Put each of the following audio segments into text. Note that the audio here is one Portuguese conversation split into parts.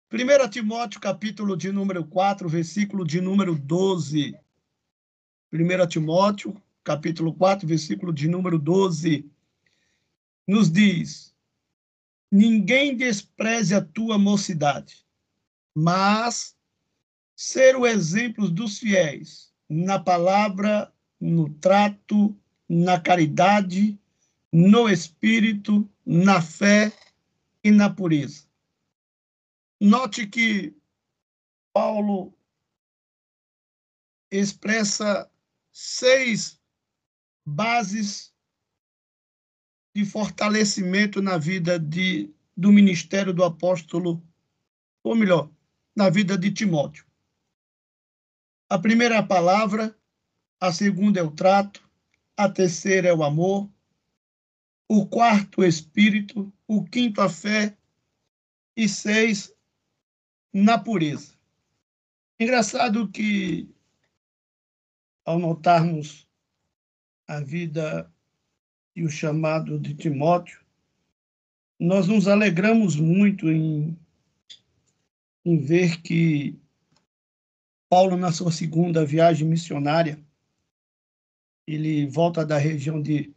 1 Timóteo, capítulo de número 4, versículo de número 12. 1 Timóteo, capítulo 4, versículo de número 12, nos diz: ninguém despreze a tua mocidade, mas ser o exemplo dos fiéis na palavra, no trato, na caridade, no espírito, na fé e na pureza. Note que Paulo expressa 6 bases de fortalecimento na vida do ministério do apóstolo, ou melhor, na vida de Timóteo. A primeira é a palavra, a segunda é o trato, a terceira é o amor, o quarto o espírito, o quinto a fé e 6 na pureza. Engraçado que, ao notarmos a vida e o chamado de Timóteo, nós nos alegramos muito em ver que Paulo, na sua segunda viagem missionária, ele volta da região de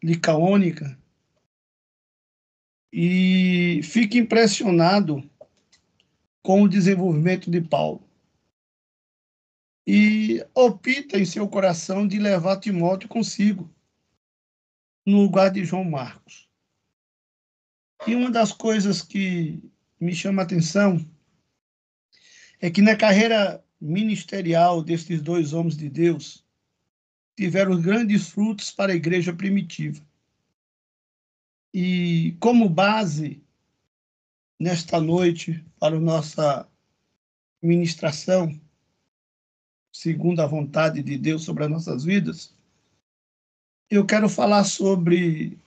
Licaônica e fica impressionado com o desenvolvimento de Paulo. E opta em seu coração de levar Timóteo consigo, no lugar de João Marcos. E uma das coisas que me chama a atenção é que na carreira ministerial desses 2 homens de Deus, tiveram grandes frutos para a igreja primitiva. E como base, nesta noite, para a nossa ministração, segundo a vontade de Deus sobre as nossas vidas, eu quero falar sobre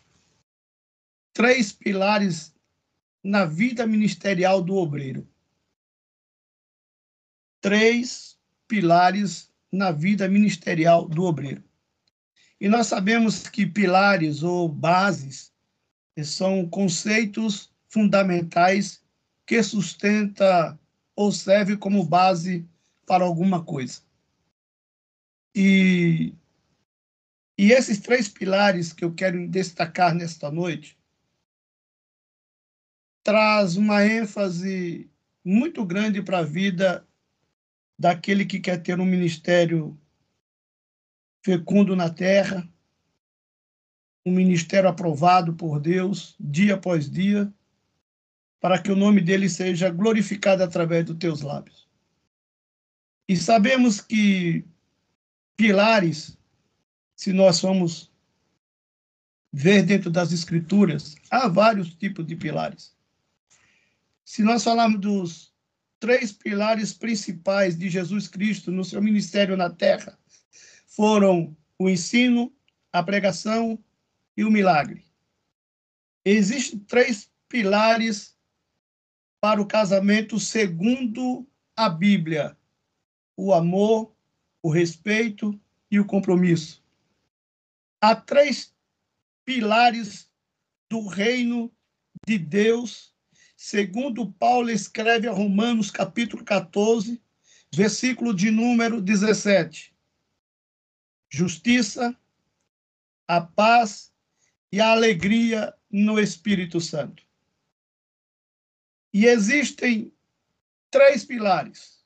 3 pilares na vida ministerial do obreiro. 3 pilares na vida ministerial do obreiro. E nós sabemos que pilares ou bases são conceitos fundamentais que sustenta ou serve como base para alguma coisa. E esses 3 pilares que eu quero destacar nesta noite traz uma ênfase muito grande para a vida daquele que quer ter um ministério fecundo na terra, um ministério aprovado por Deus, dia após dia, para que o nome dele seja glorificado através dos teus lábios. E sabemos que pilares, se nós formos ver dentro das Escrituras, há vários tipos de pilares. Se nós falarmos dos 3 pilares principais de Jesus Cristo no seu ministério na terra, foram o ensino, a pregação e o milagre. Existem 3 pilares para o casamento segundo a Bíblia: o amor, o respeito e o compromisso. Há 3 pilares do reino de Deus, segundo Paulo escreve a Romanos, capítulo 14, versículo de número 17. Justiça, a paz e a alegria no Espírito Santo. E existem 3 pilares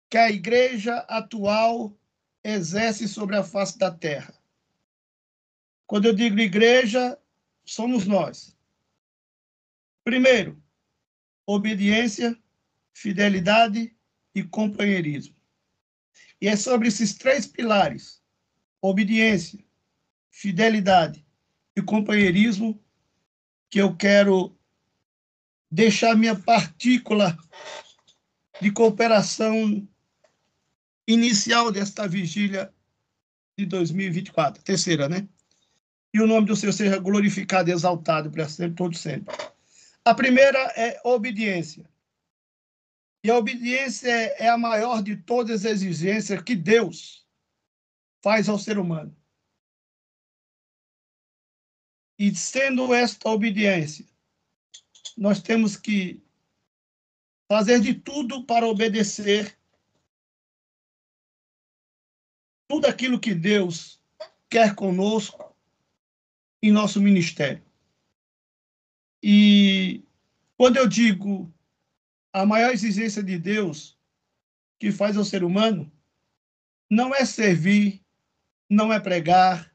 que a igreja atual exerce sobre a face da terra. Quando eu digo igreja, somos nós. Primeiro, obediência, fidelidade e companheirismo. E é sobre esses 3 pilares, obediência, fidelidade e companheirismo, que eu quero deixar minha partícula de cooperação inicial desta vigília de 2024, terceira, né? E o nome do Senhor seja glorificado e exaltado para sempre, todo sempre. A primeira é obediência. E a obediência é a maior de todas as exigências que Deus faz ao ser humano. E sendo esta obediência nós temos que fazer de tudo para obedecer tudo aquilo que Deus quer conosco em nosso ministério. E quando eu digo a maior exigência de Deus que faz ao ser humano, não é servir, não é pregar,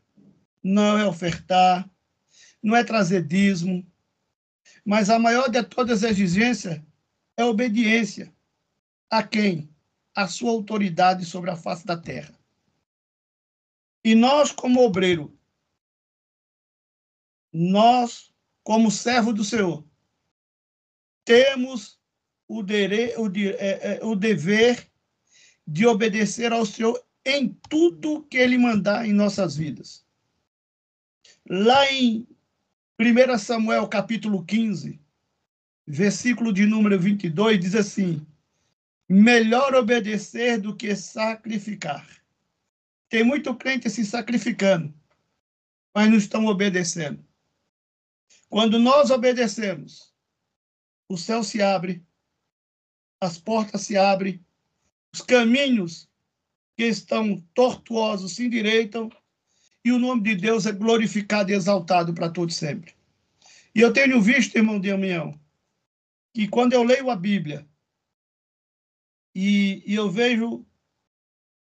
não é ofertar, não é trazer dízimo, mas a maior de todas as exigências é a obediência. A quem? A sua autoridade sobre a face da terra. E nós, como obreiro, nós, como servo do Senhor, temos o dever de obedecer ao Senhor em tudo que Ele mandar em nossas vidas. Lá em 1 Samuel, capítulo 15, versículo de número 22, diz assim: melhor obedecer do que sacrificar. Tem muito crente se sacrificando, mas não estão obedecendo. Quando nós obedecemos, o céu se abre, as portas se abrem, os caminhos que estão tortuosos se endireitam e o nome de Deus é glorificado e exaltado para todos sempre. E eu tenho visto, irmão Damião, que quando eu leio a Bíblia e eu vejo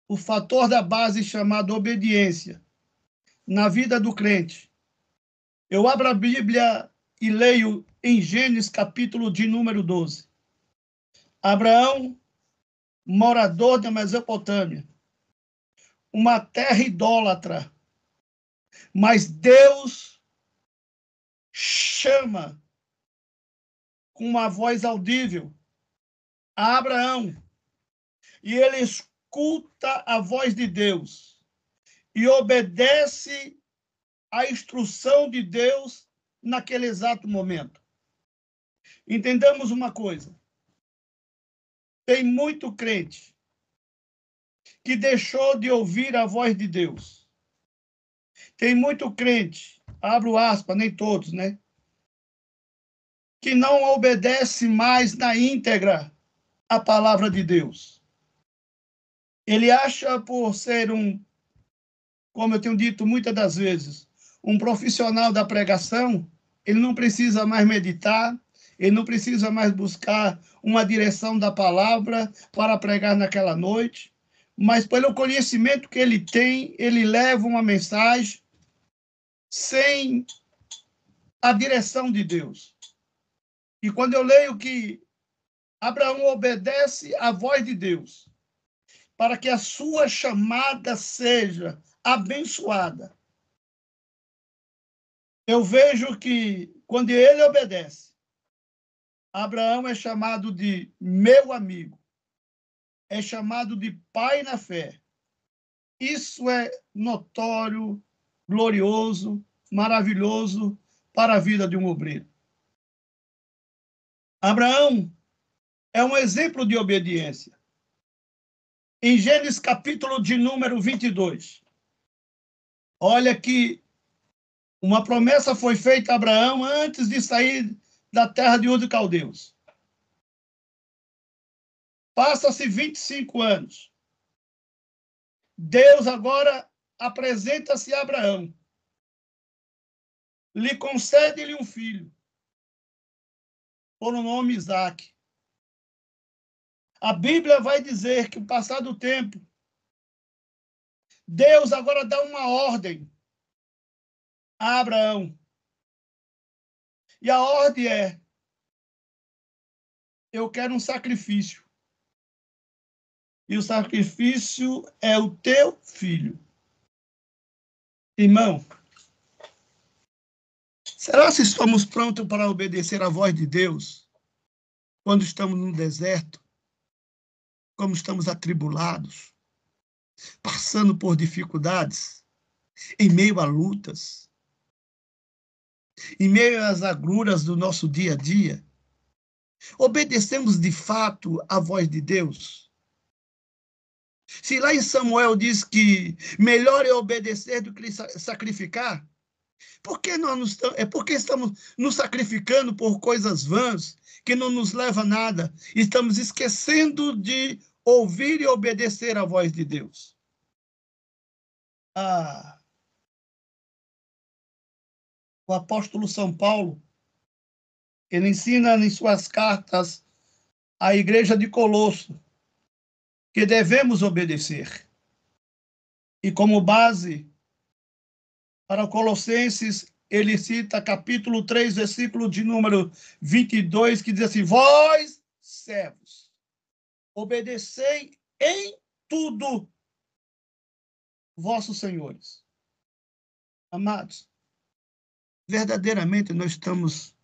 o fator da base chamado obediência na vida do crente, eu abro a Bíblia e leio em Gênesis, capítulo de número 12. Abraão, morador da Mesopotâmia, uma terra idólatra, mas Deus chama com uma voz audível a Abraão, e ele escuta a voz de Deus e obedece à instrução de Deus naquele exato momento. Entendamos uma coisa: tem muito crente que deixou de ouvir a voz de Deus. Tem muito crente, abro aspas, nem todos, né? Que não obedece mais na íntegra a palavra de Deus. Ele acha, por ser como eu tenho dito muitas das vezes, um profissional da pregação, ele não precisa mais meditar, ele não precisa mais buscar uma direção da palavra para pregar naquela noite, mas pelo conhecimento que ele tem, ele leva uma mensagem sem a direção de Deus. E quando eu leio que Abraão obedece à voz de Deus, para que a sua chamada seja abençoada, eu vejo que, quando ele obedece, Abraão é chamado de meu amigo, é chamado de pai na fé. Isso é notório, glorioso, maravilhoso para a vida de um obreiro. Abraão é um exemplo de obediência. Em Gênesis, capítulo de número 22, olha que uma promessa foi feita a Abraão antes de sair da terra de Ur dos Caldeus. Passa-se 25 anos. Deus agora apresenta-se a Abraão. Lhe concede-lhe um filho, por o nome Isaque. A Bíblia vai dizer que, passado o tempo, Deus agora dá uma ordem a Abraão. E a ordem é: eu quero um sacrifício. E o sacrifício é o teu filho. Irmão, será que estamos prontos para obedecer à voz de Deus quando estamos no deserto, como estamos atribulados, passando por dificuldades, em meio a lutas, em meio às agruras do nosso dia a dia? Obedecemos de fato à voz de Deus? Se lá em Samuel diz que melhor é obedecer do que sacrificar, Por que porque estamos nos sacrificando por coisas vãs que não nos levam a nada? Estamos esquecendo de ouvir e obedecer à voz de Deus. O apóstolo São Paulo, ele ensina em suas cartas à igreja de Colosso que devemos obedecer. E como base para Colossenses, ele cita capítulo 3, versículo de número 22, que diz assim: vós, servos, obedecei em tudo vossos senhores. Amados, verdadeiramente nós estamos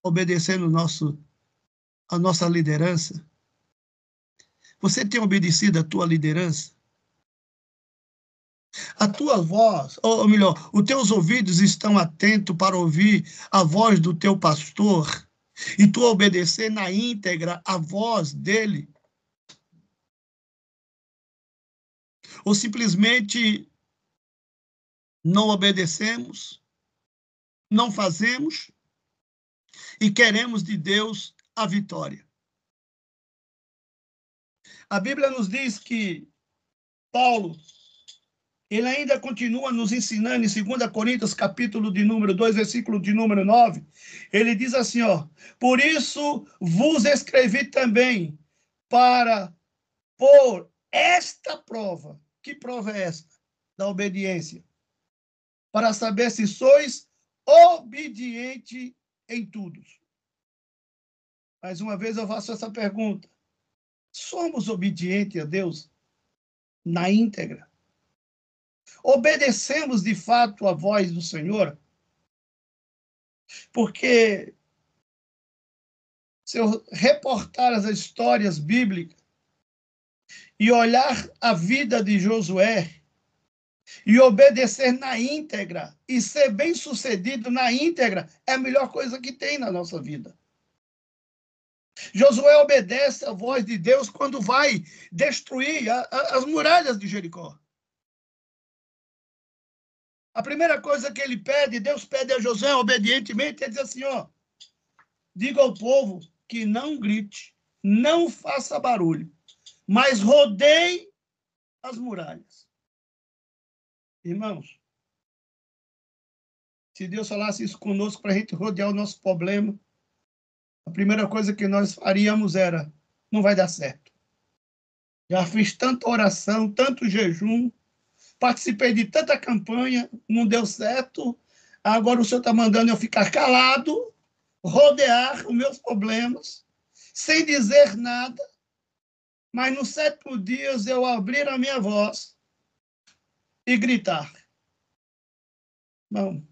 obedecendo a nossa liderança? Você tem obedecido a tua liderança? A tua voz, ou melhor, os teus ouvidos estão atentos para ouvir a voz do teu pastor e tu obedecer na íntegra a voz dele? Ou simplesmente não obedecemos, não fazemos e queremos de Deus a vitória? A Bíblia nos diz que Paulo, ele ainda continua nos ensinando em 2 Coríntios, capítulo de número 2, versículo de número 9. Ele diz assim, por isso vos escrevi também para pôr esta prova. Que prova é esta? Da obediência. Para saber se sois obediente em tudo. Mais uma vez eu faço essa pergunta. Somos obedientes a Deus na íntegra? Obedecemos de fato a voz do Senhor? Porque se eu reportar as histórias bíblicas e olhar a vida de Josué e obedecer na íntegra e ser bem-sucedido na íntegra, é a melhor coisa que tem na nossa vida. Josué obedece a voz de Deus quando vai destruir as muralhas de Jericó. A primeira coisa que ele pede, Deus pede a Josué obedientemente, ele diz assim, diga ao povo que não grite, não faça barulho, mas rodeie as muralhas. Irmãos, se Deus falasse isso conosco para a gente rodear o nosso problema, a primeira coisa que nós faríamos era, não vai dar certo. Já fiz tanta oração, tanto jejum, participei de tanta campanha, não deu certo, agora o Senhor está mandando eu ficar calado, rodear os meus problemas, sem dizer nada, mas no 7º dia eu abrir a minha voz e gritar. Não.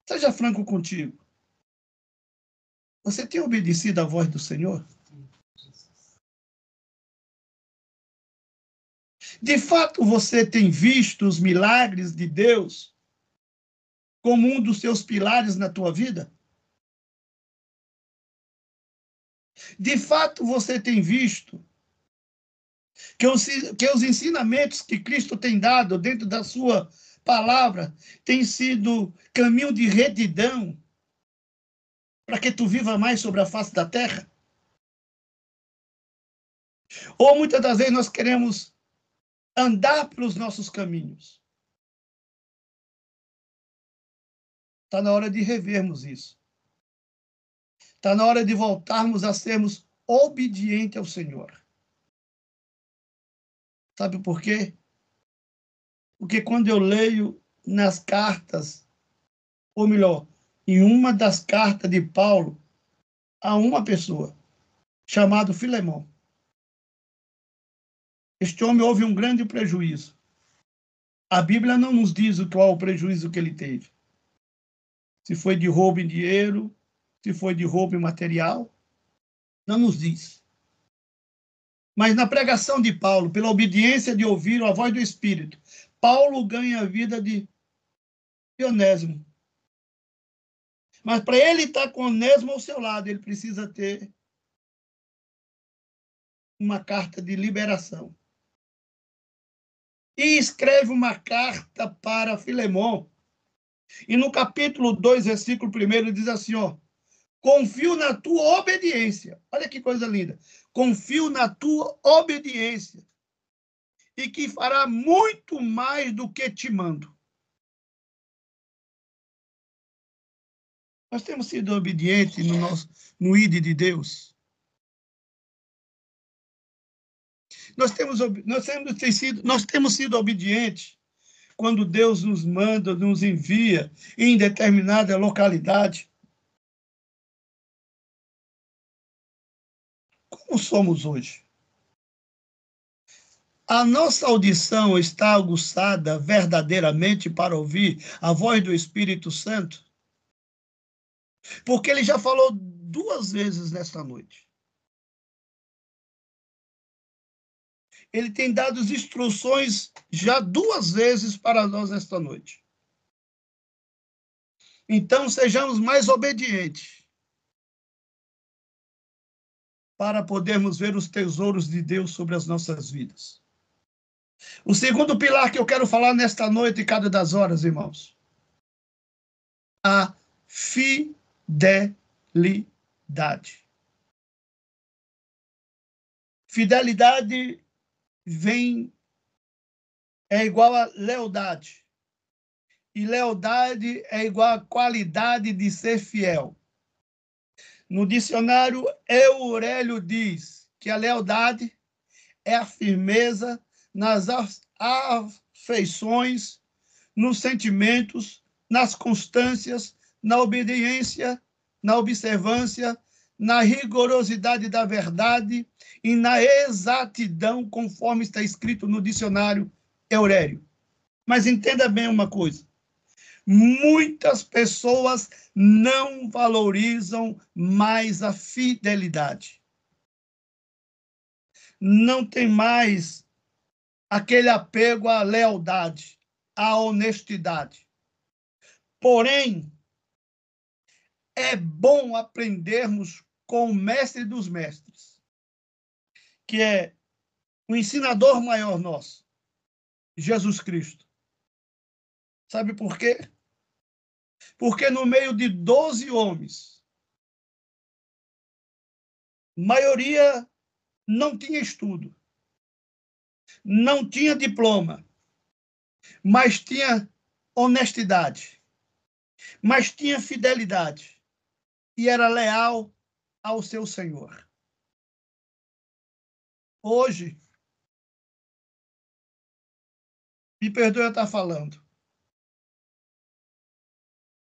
Seja franco contigo. Você tem obedecido à voz do Senhor? De fato, você tem visto os milagres de Deus como um dos seus pilares na tua vida? De fato, você tem visto que os ensinamentos que Cristo tem dado dentro da sua palavra têm sido caminho de retidão para que tu viva mais sobre a face da terra? Ou muitas das vezes nós queremos andar pelos nossos caminhos? Está na hora de revermos isso. Está na hora de voltarmos a sermos obedientes ao Senhor. Sabe por quê? Porque quando eu leio nas cartas, ou melhor, em uma das cartas de Paulo a uma pessoa, chamado Filemão, este homem houve um grande prejuízo. A Bíblia não nos diz qual o prejuízo que ele teve. Se foi de roubo em dinheiro, se foi de roubo em material, não nos diz. Mas na pregação de Paulo, pela obediência de ouvir a voz do Espírito, Paulo ganha a vida de Onésimo. Mas para ele estar com Onésimo ao seu lado, ele precisa ter uma carta de liberação. e escreve uma carta para Filemon. E no capítulo 2, versículo 1, diz assim, ó: confio na tua obediência. Olha que coisa linda. Confio na tua obediência e que fará muito mais do que te mando. Nós temos sido obedientes no ID de Deus. Nós temos sido obedientes quando Deus nos manda, nos envia em determinada localidade. Como somos hoje? A nossa audição está aguçada verdadeiramente para ouvir a voz do Espírito Santo? Porque ele já falou 2 vezes nesta noite. Ele tem dado instruções já 2 vezes para nós nesta noite. Então, sejamos mais obedientes para podermos ver os tesouros de Deus sobre as nossas vidas. O segundo pilar que eu quero falar nesta noite e cada das horas, irmãos, a fidelidade. Fidelidade é igual a lealdade. E lealdade é igual a qualidade de ser fiel. No dicionário, Aurélio diz que a lealdade é a firmeza nas afeições, nos sentimentos, nas constâncias, na obediência, na observância, na rigorosidade da verdade e na exatidão, conforme está escrito no dicionário Aurélio. Mas entenda bem uma coisa: muitas pessoas não valorizam mais a fidelidade. Não tem mais aquele apego à lealdade, à honestidade. Porém, é bom aprendermos com o mestre dos mestres, que é o ensinador maior nosso, Jesus Cristo. Sabe por quê? Porque no meio de 12 homens, maioria não tinha estudo, não tinha diploma, mas tinha honestidade, mas tinha fidelidade e era leal ao seu Senhor. Hoje, me perdoe eu estar falando,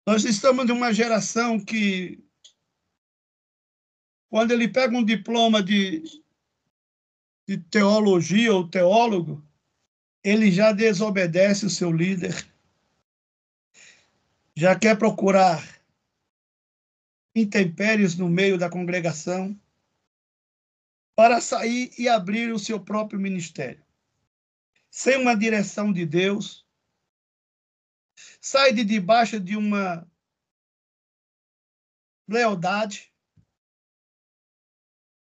nós estamos de uma geração que, quando ele pega um diploma de teologia ou teólogo, ele já desobedece o seu líder, já quer procurar intempéries no meio da congregação para sair e abrir o seu próprio ministério. Sem uma direção de Deus, sai de debaixo de uma lealdade,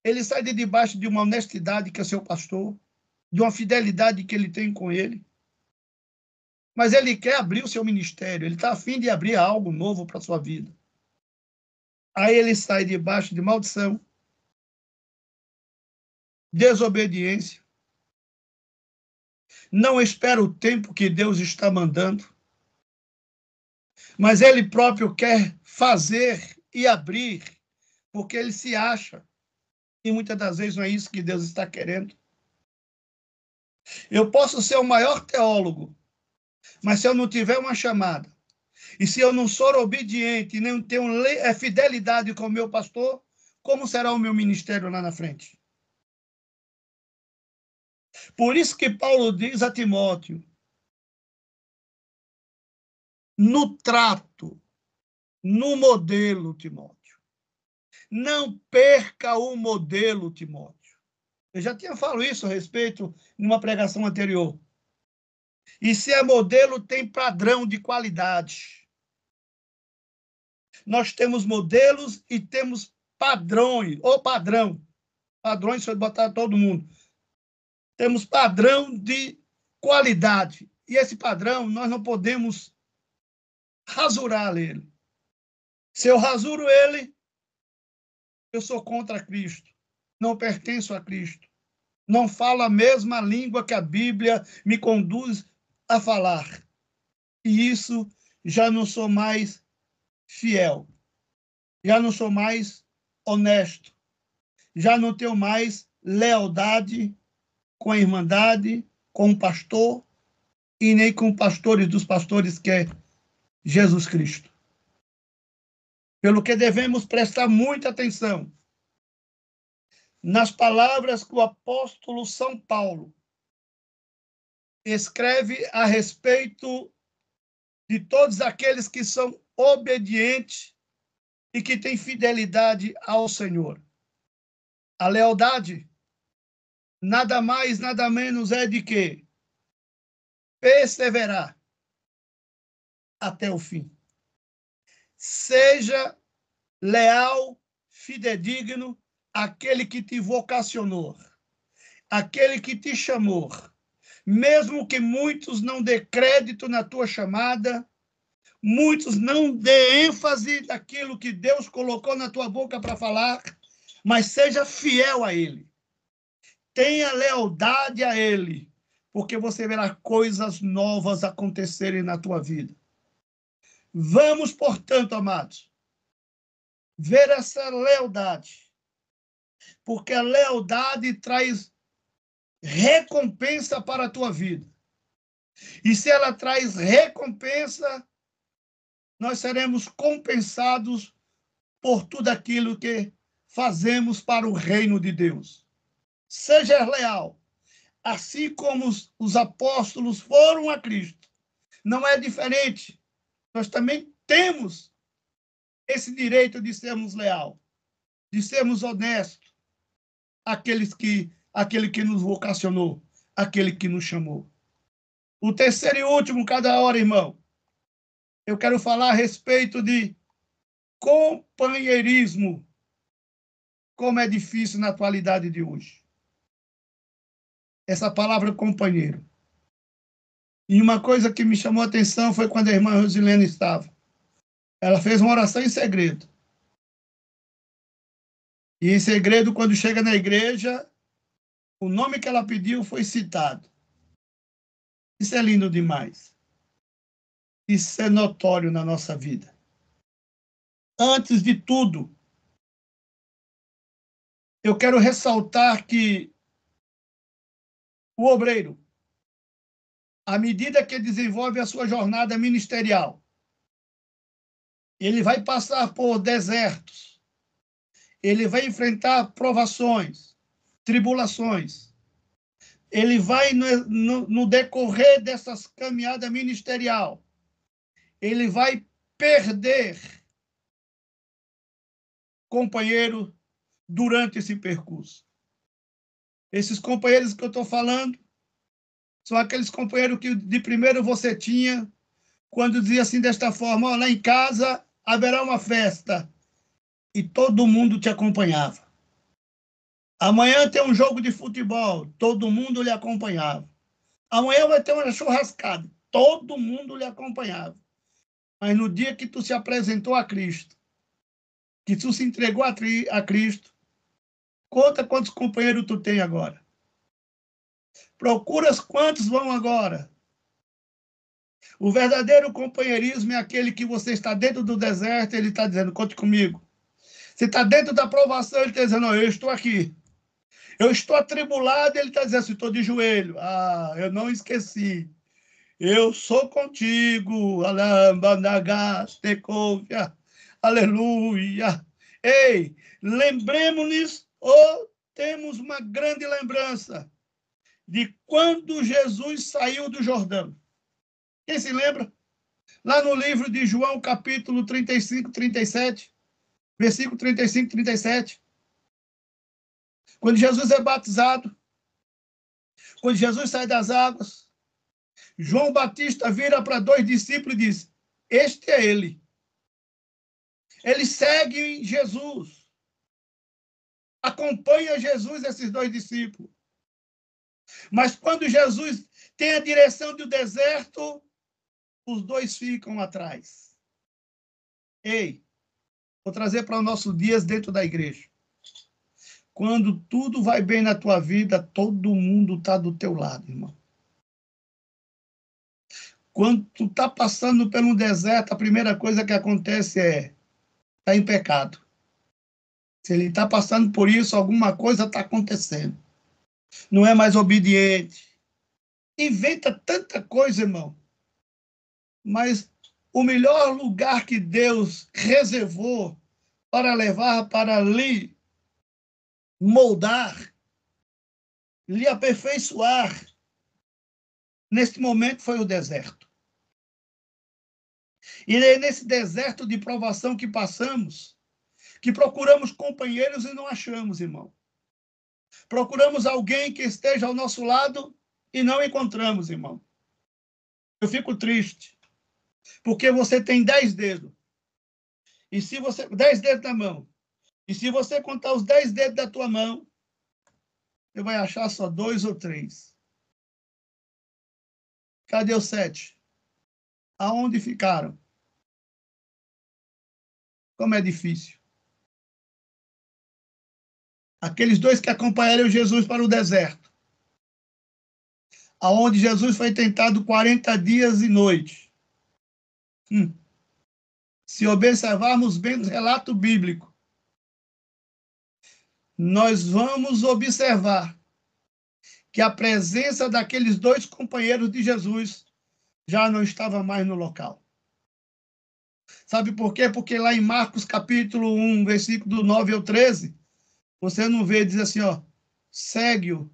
ele sai de debaixo de uma honestidade que é seu pastor, de uma fidelidade que ele tem com ele, mas ele quer abrir o seu ministério, ele está a fim de abrir algo novo para a sua vida. Aí ele sai debaixo de maldição, desobediência, não espera o tempo que Deus está mandando, mas ele próprio quer fazer e abrir, porque ele se acha, e muitas das vezes não é isso que Deus está querendo. Eu posso ser o maior teólogo, mas se eu não tiver uma chamada, e se eu não sou obediente e não tenho fidelidade com o meu pastor, como será o meu ministério lá na frente? Por isso que Paulo diz a Timóteo, no trato, no modelo, Timóteo. Não perca o modelo, Timóteo. Eu já tinha falado isso a respeito numa pregação anterior. E se é modelo, tem padrão de qualidade. Nós temos modelos e temos padrões, ou padrão. Padrões foi botar todo mundo. Temos padrão de qualidade. E esse padrão, nós não podemos rasurar ele. Se eu rasuro ele, eu sou contra Cristo. Não pertenço a Cristo. Não falo a mesma língua que a Bíblia me conduz a falar. E isso já não sou mais fiel. Já não sou mais honesto. Já não tenho mais lealdade com a Irmandade, com o pastor e nem com pastores dos pastores, que é Jesus Cristo. Pelo que devemos prestar muita atenção nas palavras que o apóstolo São Paulo escreve a respeito de todos aqueles que são obedientes e que têm fidelidade ao Senhor. A lealdade nada mais, nada menos é de que perseverar até o fim. Seja leal, fidedigno, aquele que te vocacionou, aquele que te chamou. Mesmo que muitos não dê crédito na tua chamada, muitos não dê ênfase naquilo que Deus colocou na tua boca para falar, mas seja fiel a Ele. Tenha lealdade a Ele, porque você verá coisas novas acontecerem na tua vida. Vamos, portanto, amados, ver essa lealdade, porque a lealdade traz recompensa para a tua vida. E se ela traz recompensa, nós seremos compensados por tudo aquilo que fazemos para o reino de Deus. Seja leal, assim como os apóstolos foram a Cristo. Não é diferente. Nós também temos esse direito de sermos leal, de sermos honestos, aquele que nos vocacionou, aquele que nos chamou. O terceiro e último, cada hora, irmão, eu quero falar a respeito de companheirismo, como é difícil na atualidade de hoje. Essa palavra companheiro. E uma coisa que me chamou a atenção foi quando a irmã Rosilene estava. Ela fez uma oração em segredo. E em segredo, quando chega na igreja, o nome que ela pediu foi citado. Isso é lindo demais. Isso é notório na nossa vida. Antes de tudo, eu quero ressaltar que o obreiro, à medida que desenvolve a sua jornada ministerial, ele vai passar por desertos, ele vai enfrentar provações, tribulações, ele vai, no decorrer dessas caminhadas ministerial, ele vai perder companheiro durante esse percurso. Esses companheiros que eu estou falando são aqueles companheiros que de primeiro você tinha, quando dizia assim desta forma: ó, lá em casa haverá uma festa, e todo mundo te acompanhava. Amanhã tem um jogo de futebol, todo mundo lhe acompanhava. Amanhã vai ter uma churrascada, todo mundo lhe acompanhava. Mas no dia que tu se apresentou a Cristo, que tu se entregou a Cristo, conta quantos companheiros tu tem agora. Procuras quantos vão agora. O verdadeiro companheirismo é aquele que você está dentro do deserto, ele está dizendo: conte comigo. Você está dentro da provação, ele está dizendo: eu estou aqui. Eu estou atribulado, ele está dizendo: estou de joelho. Ah, eu não esqueci. Eu sou contigo. Aleluia. Ei, lembremos-nos, temos uma grande lembrança de quando Jesus saiu do Jordão. Quem se lembra? Lá no livro de João, capítulo 35, 37, versículo 35, 37. Quando Jesus é batizado, quando Jesus sai das águas, João Batista vira para dois discípulos e diz: este é ele. Ele segue Jesus. Acompanha Jesus, esses dois discípulos. Mas quando Jesus tem a direção do deserto, os dois ficam atrás. Ei, vou trazer para os nossos dias dentro da igreja. Quando tudo vai bem na tua vida, todo mundo está do teu lado, irmão. Quando tu está passando por um deserto, a primeira coisa que acontece é está em pecado. Se ele está passando por isso, alguma coisa está acontecendo. Não é mais obediente. Inventa tanta coisa, irmão. Mas o melhor lugar que Deus reservou para levar, para lhe moldar, lhe aperfeiçoar, neste momento foi o deserto. E é nesse deserto de provação que passamos, que procuramos companheiros e não achamos, irmão. Procuramos alguém que esteja ao nosso lado e não encontramos, irmão. Eu fico triste, porque você tem 10 dedos. E se você 10 dedos na mão. E se você contar os 10 dedos da tua mão, você vai achar só 2 ou 3. Cadê os 7? Aonde ficaram? Como é difícil. Aqueles 2 que acompanharam Jesus para o deserto, aonde Jesus foi tentado 40 dias e noites. Se observarmos bem o relato bíblico, nós vamos observar que a presença daqueles 2 companheiros de Jesus já não estava mais no local. Sabe por quê? Porque lá em Marcos capítulo 1, versículo 9 ao 13, você não vê, diz assim, ó, segue-o.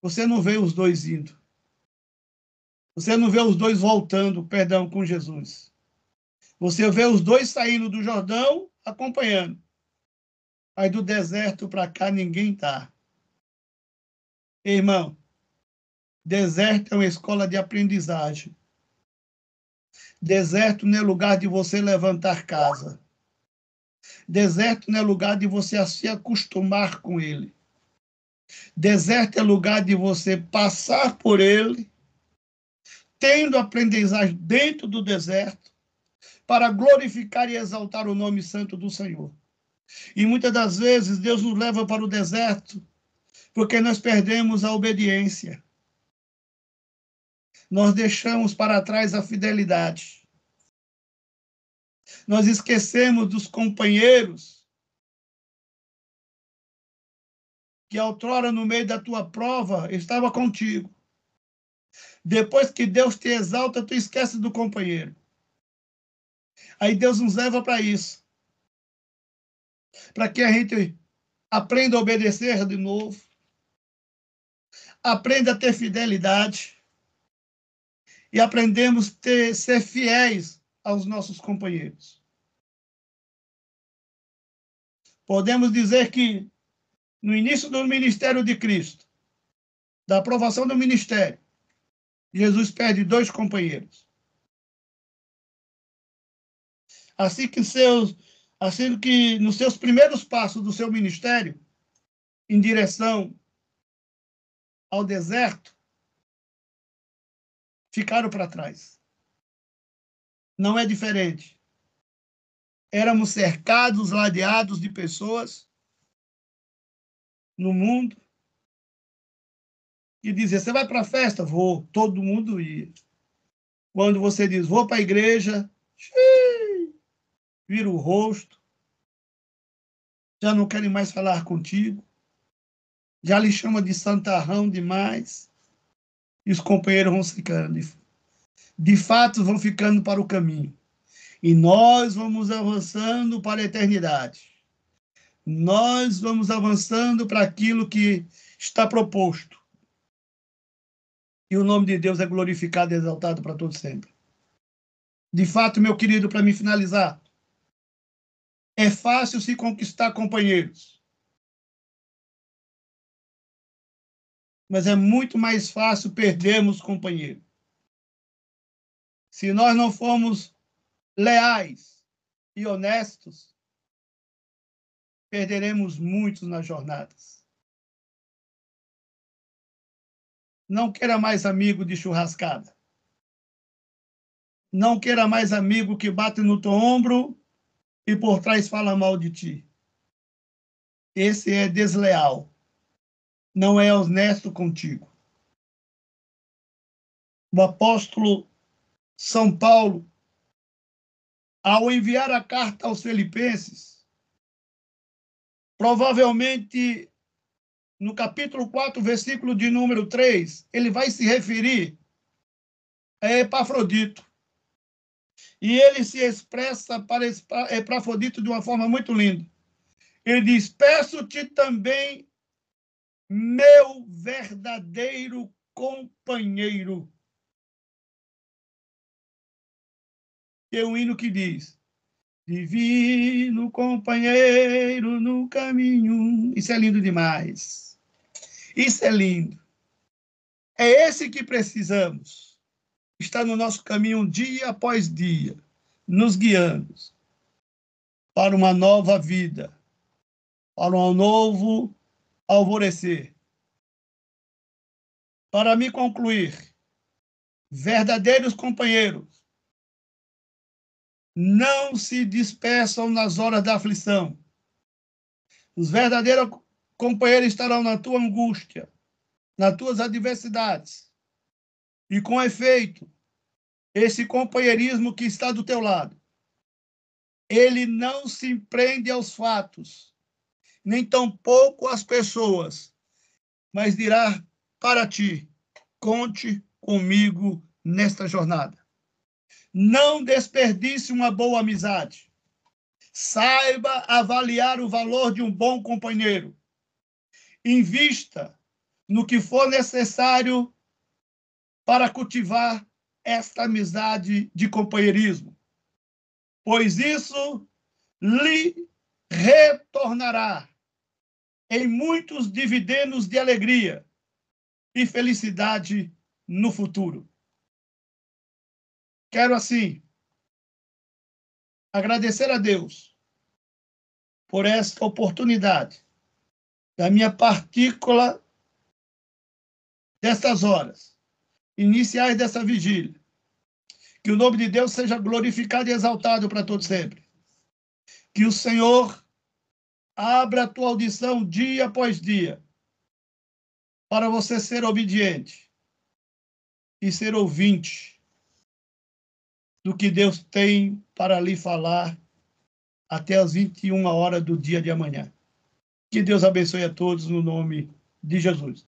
Você não vê os 2 indo. Você não vê os 2 voltando, perdão, com Jesus. Você vê os 2 saindo do Jordão, acompanhando. Aí do deserto para cá ninguém está. Irmão, deserto é uma escola de aprendizagem. Deserto não é lugar de você levantar casa. Deserto não é lugar de você se acostumar com ele. Deserto é lugar de você passar por ele, tendo aprendizagem dentro do deserto, para glorificar e exaltar o nome santo do Senhor. E muitas das vezes Deus nos leva para o deserto porque nós perdemos a obediência. Nós deixamos para trás a fidelidade. Nós esquecemos dos companheiros que outrora no meio da tua prova estava contigo. Depois que Deus te exalta, tu esquece do companheiro. Aí Deus nos leva para isso. Para que a gente aprenda a obedecer de novo. Aprenda a ter fidelidade. E aprendemos a ser fiéis aos nossos companheiros. Podemos dizer que no início do ministério de Cristo, da aprovação do ministério, Jesus perde 2 companheiros. Assim que nos seus primeiros passos do seu ministério, em direção ao deserto, ficaram para trás. Não é diferente. Éramos cercados, ladeados de pessoas no mundo e dizia, você vai para a festa? Vou. Todo mundo ia. Quando você diz, vou para a igreja, vira o rosto, já não querem mais falar contigo, já lhe chama de santarrão demais, e os companheiros vão ficando. De fato, vão ficando para o caminho. E nós vamos avançando para a eternidade. Nós vamos avançando para aquilo que está proposto. E o nome de Deus é glorificado e exaltado para todo sempre. De fato, meu querido, para me finalizar, é fácil se conquistar companheiros. Mas é muito mais fácil perdermos companheiros. Se nós não formos leais e honestos, perderemos muitos nas jornadas. Não queira mais amigo de churrascada. Não queira mais amigo que bate no teu ombro e por trás fala mal de ti. Esse é desleal. Não é honesto contigo. O apóstolo São Paulo, ao enviar a carta aos Filipenses, provavelmente no capítulo 4, versículo de número 3, ele vai se referir a Epafrodito. E ele se expressa para Epafrodito de uma forma muito linda. Ele diz: peço-te também, meu verdadeiro companheiro. Que é um hino que diz: divino companheiro no caminho. Isso é lindo demais. Isso é lindo. É esse que precisamos. Está no nosso caminho dia após dia, nos guiando para uma nova vida, para um novo alvorecer. Para me concluir, verdadeiros companheiros não se dispersam nas horas da aflição. Os verdadeiros companheiros estarão na tua angústia, nas tuas adversidades. E com efeito, esse companheirismo que está do teu lado, ele não se prende aos fatos, nem tampouco às pessoas, mas dirá para ti: conte comigo nesta jornada. Não desperdice uma boa amizade. Saiba avaliar o valor de um bom companheiro. Invista no que for necessário para cultivar esta amizade de companheirismo, pois isso lhe retornará em muitos dividendos de alegria e felicidade no futuro. Quero, assim, agradecer a Deus por esta oportunidade da minha partícula destas horas iniciais dessa vigília. Que o nome de Deus seja glorificado e exaltado para todos sempre. Que o Senhor abra a tua audição dia após dia para você ser obediente e ser ouvinte do que Deus tem para lhe falar até as 21 horas do dia de amanhã. Que Deus abençoe a todos no nome de Jesus.